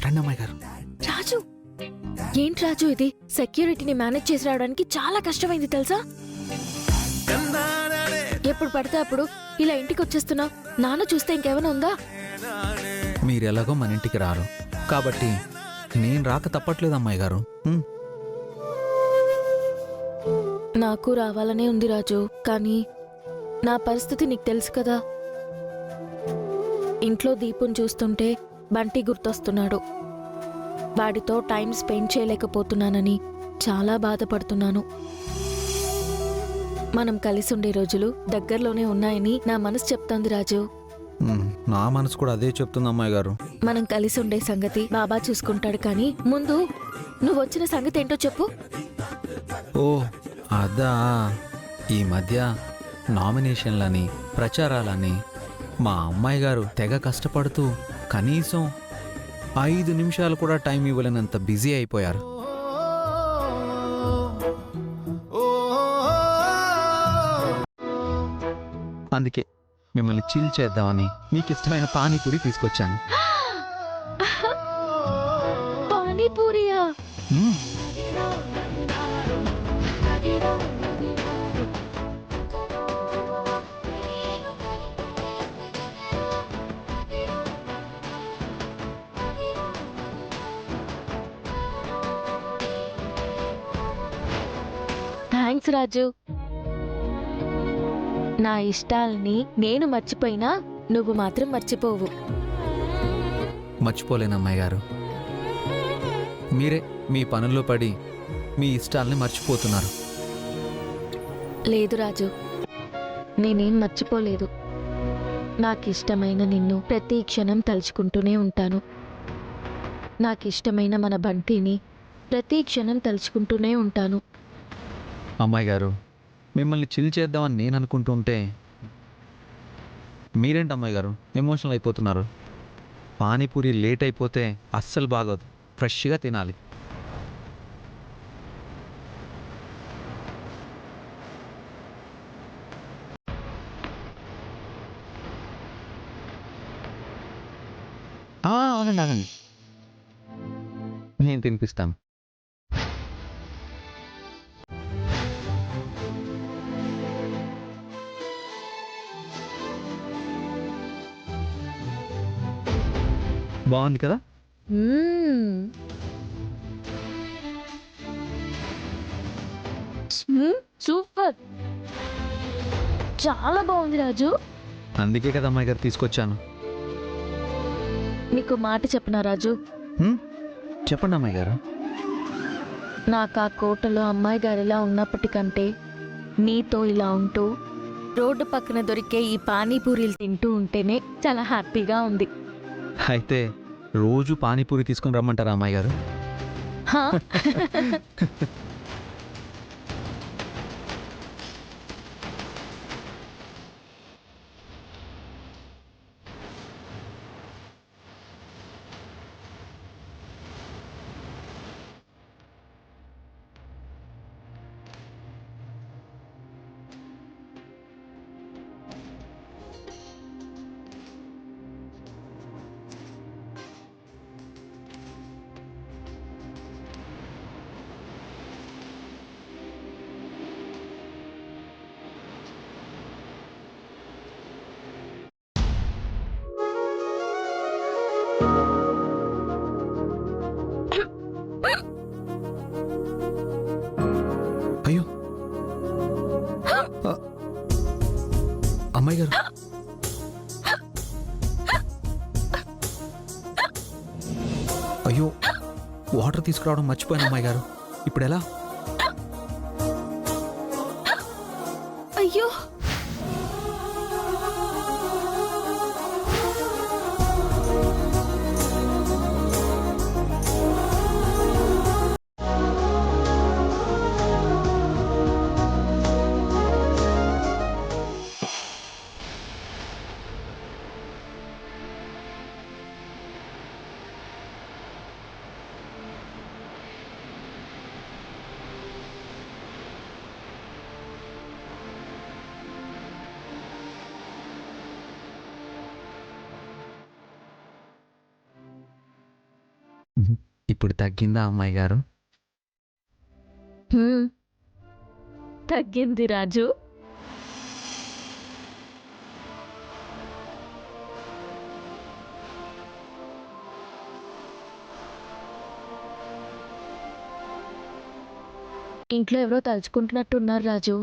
రండి అమ్మాయి గారు. రాజు, ఏంటి రాజు ఇది? సెక్యూరిటీని మేనేజ్ చేసి రావడానికి చాలా కష్టమైంది తెలుసా? ఎప్పుడు పడితే అప్పుడు ఇలా ఇంటికి వచ్చేస్తున్నావు. నాన్న చూస్తే ఇంకేమైనా ఉందా? మీరు ఎలాగో మన ఇంటికి రారు కాబట్టి నేను రాక తప్పట్లేదు అమ్మాయి గారు. నాకు రావాలనే ఉంది రాజు, కానీ నా పరిస్థితి నీకు తెలుసు కదా. ఇంట్లో దీపుని చూస్తుంటే బంటి గుర్తొస్తున్నాడు. వాడితో టైం స్పెండ్ చేయలేకపోతున్నానని చాలా బాధపడుతున్నాను. మనం కలిసి ఉండే రోజులు దగ్గరలోనే ఉన్నాయని నా మనసు చెప్తోంది రాజు. నా మనసు కూడా అదే చెప్తుంది అమ్మాయి గారు. మనం కలిసి ఉండే సంగతి బాబా చూసుకుంటాడు, కానీ ముందు నువ్వు వచ్చిన సంగతి ఏంటో చెప్పు. ఓ అదా, ఈ మధ్య నామినేషన్లని ప్రచారాలని మా అమ్మాయి గారు తెగ కష్టపడుతూ కనీసం 5 నిమిషాలు కూడా టైం ఇవ్వలేనంత బిజీ అయిపోయారు. అందుకే మిమ్మల్ని చిల్ చేద్దామని మీకు ఇష్టమైన పానీపూరి తీసుకొచ్చాను. పానీపూరియా? థ్యాంక్స్ రాజు. నా ఇష్టాల్ని నేను మర్చిపోయినా నువ్వు మాత్రం మర్చిపోవు. మర్చిపోలేను అమ్మాయి గారు. మీరే మీ పనుల్లో పడి మీ ఇష్టాలని మర్చిపోతున్నారు. లేదు రాజు, నేనేం మర్చిపోలేదు. నాకిష్టమైన నిన్ను ప్రతి క్షణం తలుచుకుంటూనే ఉంటాను. నాకిష్టమైన మన బంటిని ప్రతి క్షణం తలుచుకుంటూనే ఉంటాను. అమ్మాయి గారు, మిమ్మల్ని చిల్ చేద్దామని నేను అనుకుంటుంటే మీరేంటి అమ్మాయి గారు ఎమోషనల్ అయిపోతున్నారు? పానీపూరి లేట్ అయిపోతే అస్సలు బాగోదు. ఫ్రెష్గా తినాలి. అవునండి, నేను తినిపిస్తాను. బాగుంది కదా? సూపర్, చాలా బాగుంది రాజు. అందుకే కదా అమ్మాయి గారు తీసుకొచ్చాను. నీకు మాట చెప్పనా రాజు? చెప్పండి అమ్మాయి గారు. నాకు ఆ కోటలో అమ్మాయి గారిలా ఉన్నప్పటికంటే నీతో ఇలా ఉంటూ రోడ్డు పక్కన దొరికే ఈ పానీపూరీలు తింటూ ఉంటేనే చాలా హ్యాపీగా ఉంది. అయితే రోజు పానీపూరి తీసుకుని రమ్మంటారా అమ్మాయి గారు? హా? అయ్యో అమ్మాయి గారు, అయ్యో వాటర్ తీసుకురావడం మర్చిపోయాను అమ్మాయి గారు. ఇప్పుడు ఎలా? అయ్యో, ఇప్పుడు తగ్గిందా అమ్మాయి గారు? తగ్గింది రాజు. ఇంట్లో ఎవరో తలుచుకుంటున్నట్టున్నారు రాజు.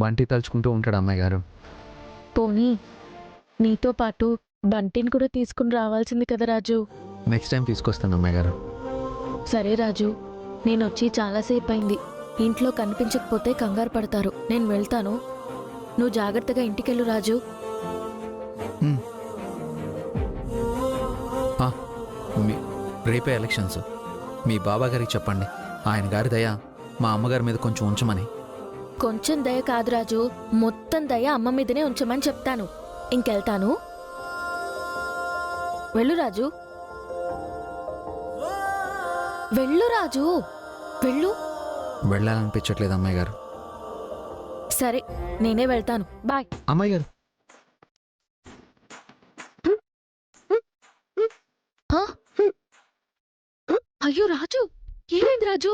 బంటి తలుచుకుంటూ ఉంటాడు అమ్మాయి గారు. పోనీ నీతో పాటు బంటిని కూడా తీసుకుని రావాల్సింది కదా రాజు. నెక్స్ట్ టైం తీసుకొస్తాను అమ్మాయి గారు. సరే రాజు, నేను వచ్చి చాలాసేపు అయింది. ఇంట్లో కనిపించకపోతే కంగారు పడతారు. నేను వెళ్తాను, నువ్వు జాగ్రత్తగా ఇంటికెళ్ళు రాజు. రేపే ఎలక్షన్స్. మీ బాబా గారికి చెప్పండి, ఆయన గారి దయ మా అమ్మగారి మీద కొంచెం ఉంచమని. కొంచెం దయ కాదు రాజు, మొత్తం దయ అమ్మ మీదనే ఉంచమని చెప్తాను. ఇంకెళ్తాను, వెళ్ళు రాజు. వెళ్ళు రాజు, వెళ్ళు. వెళ్ళాలనిపించట్లేదు అమ్మాయి గారు. సరే, నేనే వెళ్తాను. బాయ్. అమ్మాయి గారు, అయ్యో రాజు, ఏమైంది రాజు?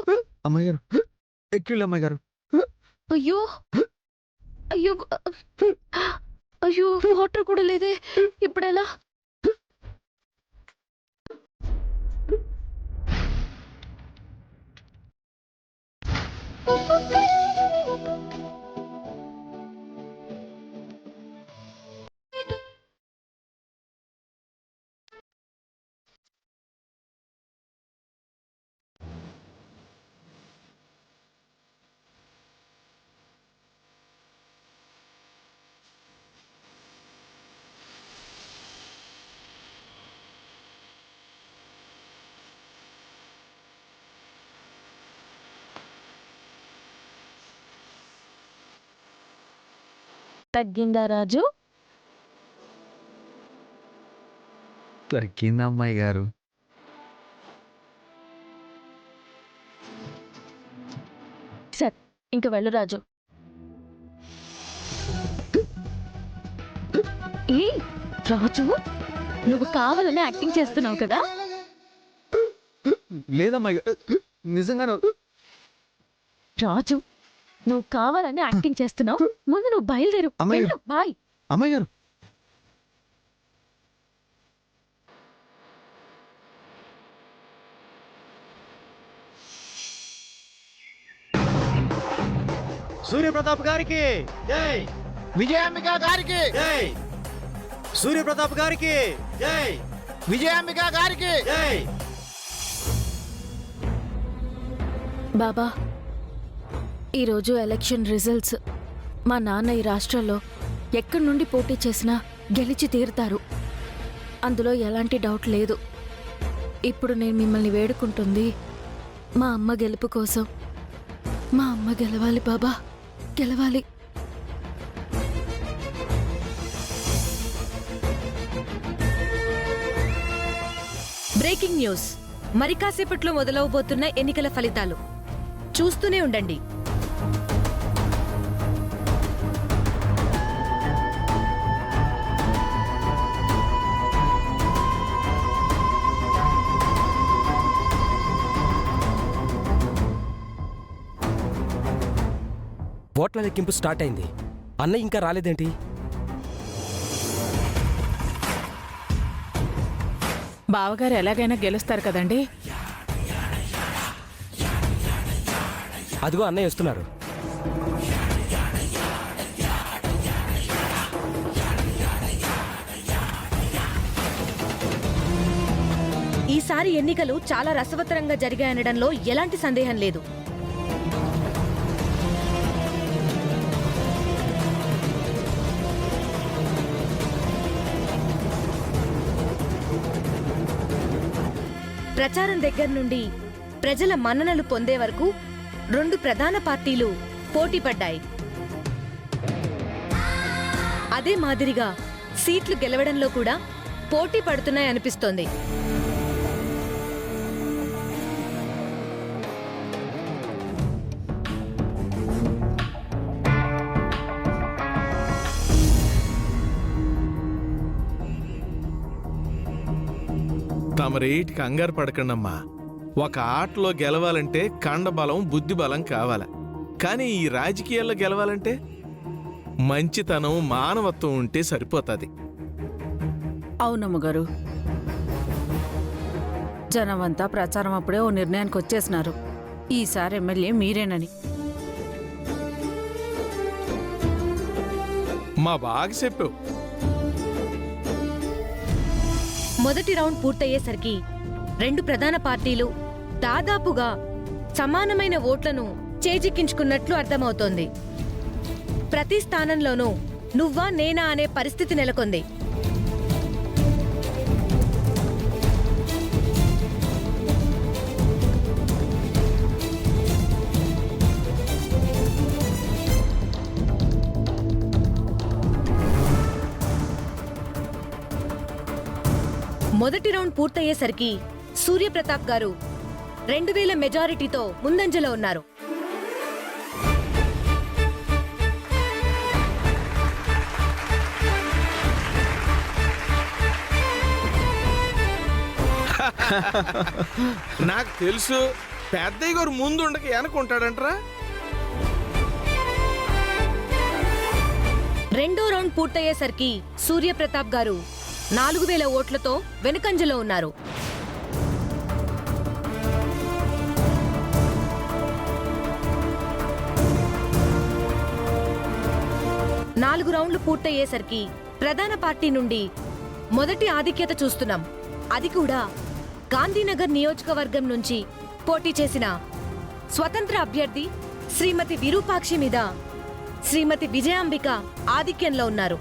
అమ్మాయి గారు ఎక్కిళ్ళు అమ్మాయి గారు. అయ్యో అయ్యో అయ్యో, వాటర్ కూడా లేదే, ఇప్పుడెలా? తగ్గిందా రాజు? తగ్గింది అమ్మాయి గారు. సరే, ఇంక వెళ్ళు రాజు. ఏ రాజు, నువ్వు కావాలని యాక్టింగ్ చేస్తున్నావు కదా? లేదమ్మాయి గారు, నిజంగా రాజు, నువ్వు కావాలని యాక్టింగ్ చేస్తున్నావు. ముందు నువ్వు బయలుదేరు. అమ్మాయి వెళ్ళు, బాయ్. అమ్మాయి గారు. సూర్యప్రతాప్ గారికి జై, విజయాంబిక గారికి జై, సూర్యప్రతాప్ గారికి జై, విజయాంబిక గారికి జై. బాబా, ఈరోజు ఎలక్షన్ రిజల్ట్స్. మా నాన్న ఈ రాష్ట్రంలో ఎక్కడి నుండి పోటీ చేసినా గెలిచి తీరుతారు, అందులో ఎలాంటి డౌట్ లేదు. ఇప్పుడు నేను మిమ్మల్ని వేడుకుంటుంది మా అమ్మ గెలుపు కోసం. మా అమ్మ గెలవాలి బాబా, గెలవాలి. Breaking news. మరి కాసేపట్లో మొదలవబోతున్న ఎన్నికల ఫలితాలు చూస్తూనే ఉండండి. ఓట్ల లెక్కింపు స్టార్ట్ అయింది. అన్నయ్య ఇంకా రాలేదేంటి? బావగారు ఎలాగైనా గెలుస్తారు కదండి. అదిగో అన్నయ్య వస్తున్నారు. ఈసారి ఎన్నికలు చాలా రసవత్తరంగా జరిగాయనడంలో ఎలాంటి సందేహం లేదు. ప్రచారం దగ్గర నుండి ప్రజల మన్ననలు పొందే వరకు 2 ప్రధాన పార్టీలు పోటీ పడ్డాయి. అదే మాదిరిగా సీట్లు గెలవడంలో కూడా పోటీ పడుతున్నాయనిపిస్తోంది. తమరేటి కంగారు పడకండమ్మా. ఒక ఆటలో గెలవాలంటే కండబలం బుద్ధి బలం కావాలి. కానీ ఈ రాజకీయాల్లో గెలవాలంటే మంచితనం మానవత్వం ఉంటే సరిపోతుంది. అవునమ్మగారు, జనమంతా ప్రచారం అప్పుడే ఓ నిర్ణయానికి వచ్చేసినారు. ఈసారి ఎమ్మెల్యే మీరేనని. మా బాగా చెప్పావు. మొదటి రౌండ్ పూర్తయ్యేసరికి రెండు ప్రధాన పార్టీలు దాదాపుగా సమానమైన ఓట్లను చేజిక్కించుకున్నట్లు అర్థమవుతోంది. ప్రతి స్థానంలోనూ నువ్వా నేనా అనే పరిస్థితి నెలకొంది. మొదటి రౌండ్ పూర్తయ్యేసరికి సూర్యప్రతాప్ గారు 2000 మెజారిటీతో ముందంజలో ఉన్నారు. నాకు తెలుసు పెద్దయ్య గారు ముందు ఉండక వెనకుంటాడంటరా. రెండో రౌండ్ పూర్తయ్యేసరికి సూర్యప్రతాప్ గారు 4000 ఓట్లతో వెనుకంజలో ఉన్నారు. నాలుగు రౌండ్లు పూర్తయ్యేసరికి ప్రధాన పార్టీ నుండి మొదటి ఆధిక్యత చూస్తున్నాం. అది కూడా గాంధీనగర్ నియోజకవర్గం నుంచి పోటీ చేసిన స్వతంత్ర అభ్యర్థి శ్రీమతి విరూపాక్షి మీద శ్రీమతి విజయాంబిక ఆధిక్యంలో ఉన్నారు.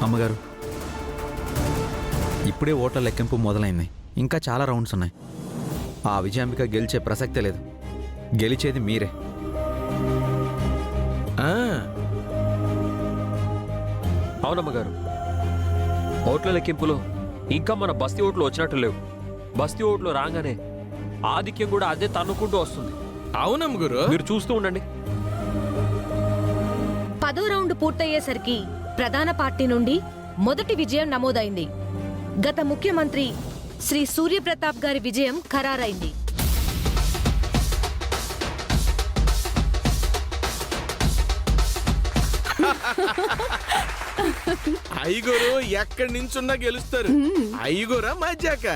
అమ్మగారు, ఇప్పుడే ఓట్ల లెక్కింపు మొదలైంది. ఇంకా చాలా రౌండ్స్ ఉన్నాయి. ఆ విజయాంబిక గెలిచే ప్రసక్తే లేదు. గెలిచేది మీరే. అవునమ్మగారు, ఓట్ల లెక్కింపులో ఇంకా మన బస్తీ ఓట్లు వచ్చినట్టు లేవు. బస్తీ ఓట్లు రాగానే ఆధిక్యం కూడా అదే తన్నుకుంటూ వస్తుంది. అవునమ్మ గురు, మీరు చూస్తూ ఉండండి. 10వ రౌండ్ పూర్తయ్యేసరికి ప్రధాన పార్టీ నుండి మొదటి విజయం నమోదైంది. గత ముఖ్యమంత్రి శ్రీ సూర్యప్రతాప్ గారి విజయం ఖరారైంది. ఐగురు ఎక్కడి నుంచున్నా గెలుస్తారు. ఐగురా మజ్జాక.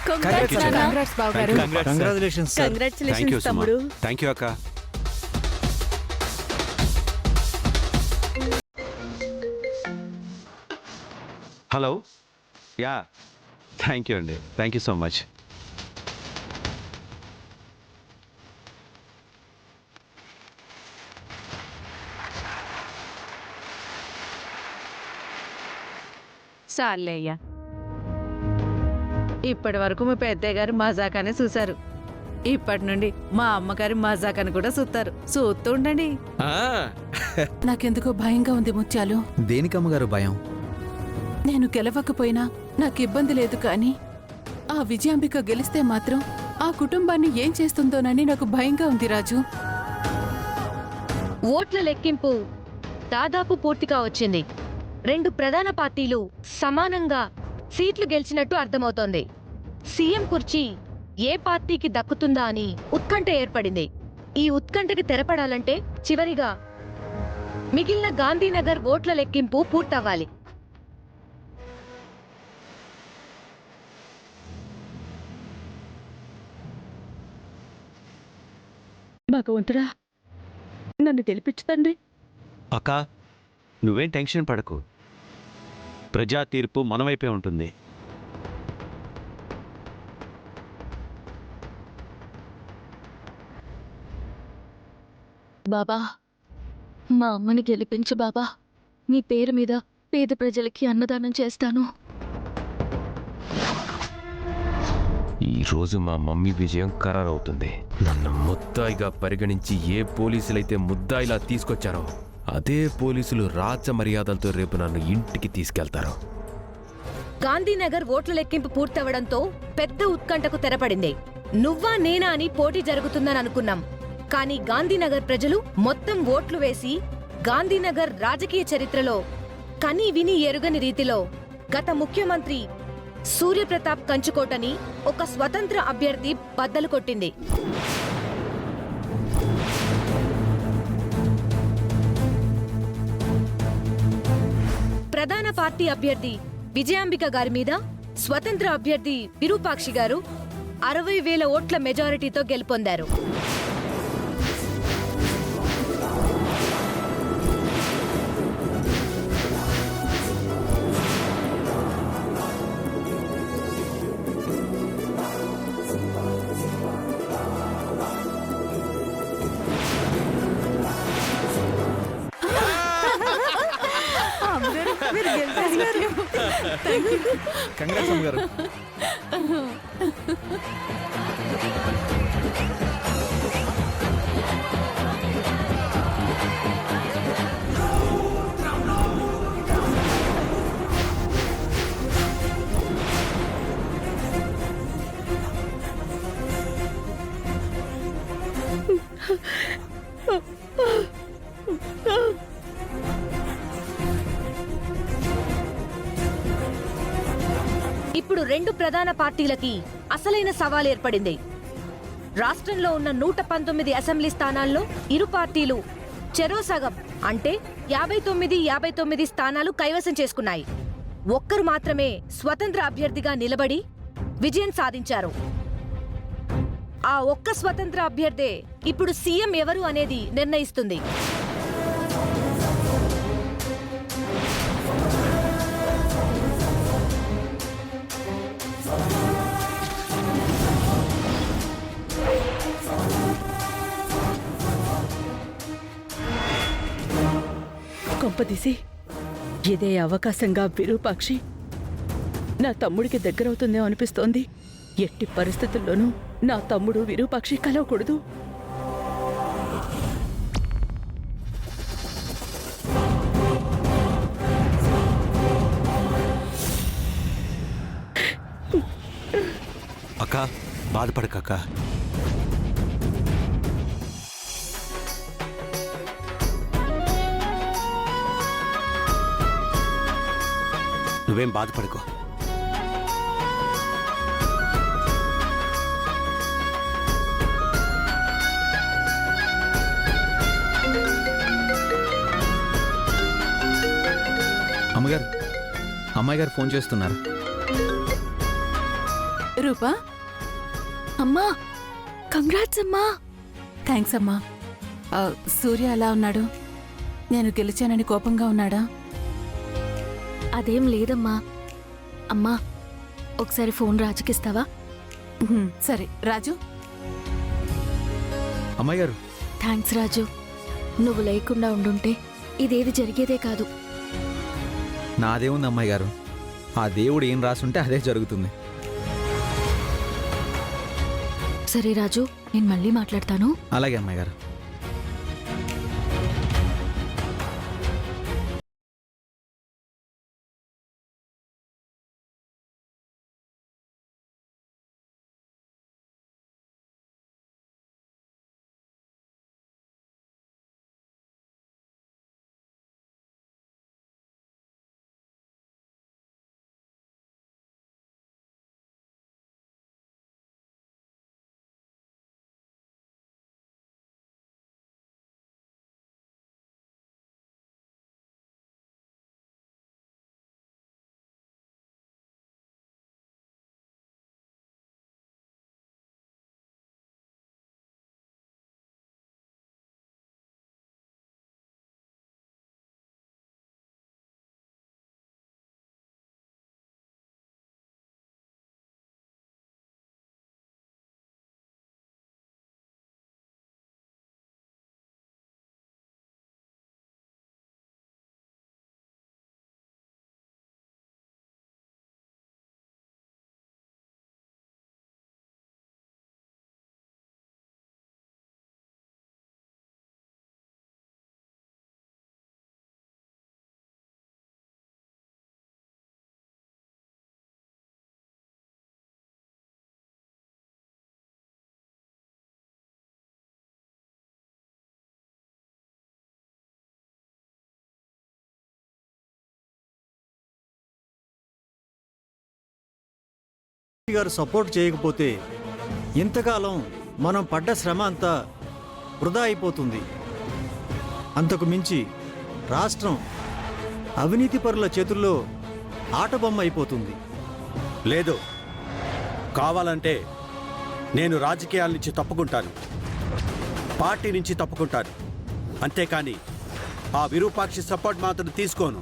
కంగ్రాట్స్ బావగారు. Congratulations sir. కంగ్రాచులేషన్స్ తమ్ముడు. థ్యాంక్ యూ అక్క. హలో, యా, థ్యాంక్ యూ అండి. Thank you so much. చాలేయ్యా, ఇప్పటి వరకు మీ పెద్దయ్య గారు మజాకానే చూశారు. ఇప్పటి నుండి మా అమ్మగారి మజాకాని కూడా చూస్తారు. చూస్తూ ఉండండి. నాకెందుకో భయంగా ఉంది ముత్యాలు. దేనికమ్మగారు భయం? నేను గెలవకపోయినా నాకు ఇబ్బంది లేదు, కానీ ఆ విజయాంబిక గెలిస్తే మాత్రం ఆ కుటుంబాన్ని ఏం చేస్తుందోనని నాకు భయంగా ఉంది రాజు. ఓట్ల లెక్కింపు దాదాపు పూర్తిగా వచ్చింది. రెండు ప్రధాన పార్టీలు సమానంగా సీట్లు గెలిచినట్టు అర్థమవుతోంది. సీఎం కుర్చీ ఏ పార్టీకి దక్కుతుందా అని ఉత్కంఠ ఏర్పడింది. ఈ ఉత్కంఠకి తెరపడాలంటే చివరిగా మిగిలిన గాంధీనగర్ ఓట్ల లెక్కింపు పూర్తవ్వాలి. భగవంతుడా, నన్ను గెలిపించు తండ్రి. అక్క, నువ్వేం టెన్షన్ పడకు. ప్రజా తీర్పు మన వైపే ఉంటుంది. బాబా, మా అమ్మని గెలిపించు బాబా. మీ పేరు మీద పేద ప్రజలకి అన్నదానం చేస్తాను. ఈరోజు మా మమ్మీ విజయం ఖరారవుతుంది. నన్ను ముద్దాయిగా పరిగణించి ఏ పోలీసులైతే ముద్దాయిలా తీసుకొచ్చారో అదే పోలీసులు రాజ మర్యాదలతో రేపు నన్ను ఇంటికి తీసుకెళ్తారు. గాంధీనగర్ ఓట్ల లెక్కింపు పూర్తవడంతో పెద్ద ఉత్కంఠకు తెరపడింది. నువ్వా నేనా అని పోటీ జరుగుతుందని అనుకున్నాం. కానీ గాంధీనగర్ ప్రజలు మొత్తం ఓట్లు వేసి గాంధీనగర్ రాజకీయ చరిత్రలో కని విని ఎరుగని రీతిలో గత ముఖ్యమంత్రి సూర్యప్రతాప్ కంచుకోటని ఒక స్వతంత్ర అభ్యర్థి బద్దలు కొట్టింది. ప్రధాన పార్టీ అభ్యర్థి విజయాంబిక గారి మీద స్వతంత్ర అభ్యర్థి విరూపాక్షి గారు 60,000 ఓట్ల మెజారిటీతో గెలుపొందారు. కంగ్రాట్స్ అమ్మగారు. ఇప్పుడు రెండు ప్రధాన పార్టీలకి అసలైన సవాల్ ఏర్పడింది. రాష్ట్రంలో ఉన్న 119 అసెంబ్లీ స్థానాల్లో ఇరు పార్టీలు చెరో సగం అంటే 59 స్థానాలు కైవసం చేసుకున్నాయి. ఒక్కరు మాత్రమే స్వతంత్ర అభ్యర్థిగా నిలబడి విజయం సాధించారు. ఆ ఒక్క స్వతంత్ర అభ్యర్థే ఇప్పుడు సీఎం ఎవరు అనేది నిర్ణయిస్తుంది. కొంపదీసి ఇదే అవకాశంగా విరూపాక్షి నా తమ్ముడికి దగ్గరవుతుందేమో అనిపిస్తోంది. ఎట్టి పరిస్థితుల్లోనూ నా తమ్ముడు విరూపాక్షి కలవకూడదు. అక్క బాధపడకక్క. నువ్వేం బాధపడుకో. అమ్మగారు, అమ్మాయి గారు ఫోన్ చేస్తున్నారు. రూపా, అమ్మా కంగ్రాట్స్ అమ్మా. థ్యాంక్స్ అమ్మా. సూర్య ఎలా ఉన్నాడు? నేను గెలిచానని కోపంగా ఉన్నాడా? అదేం లేదమ్మా. అమ్మా ఒకసారి ఫోన్ రాజుకిస్తావా? సరే రాజు. అమ్మాయి గారు, థ్యాంక్స్ రాజు. నువ్వు లేకుండా ఉండుంటే ఇదేది జరిగేదే కాదు. నాదేముంది అమ్మాయి గారు, ఆ దేవుడు ఏం రాసుంటే అదే జరుగుతుంది. సరే రాజు, నేను మళ్ళీ మాట్లాడతాను. అలాగే అమ్మాయి గారు. గారు సపోర్ట్ చేయకపోతే ఇంతకాలం మనం పడ్డ శ్రమ అంతా వృధా అయిపోతుంది. అంతకు మించి రాష్ట్రం అవినీతి పరుల చేతుల్లో ఆటబొమ్మ అయిపోతుంది. లేదు, కావాలంటే నేను రాజకీయాల నుంచి తప్పుకుంటాను, పార్టీ నుంచి తప్పుకుంటాను. అంతేకాని ఆ విరూపాక్షి సపోర్ట్ మాత్రం తీసుకోను.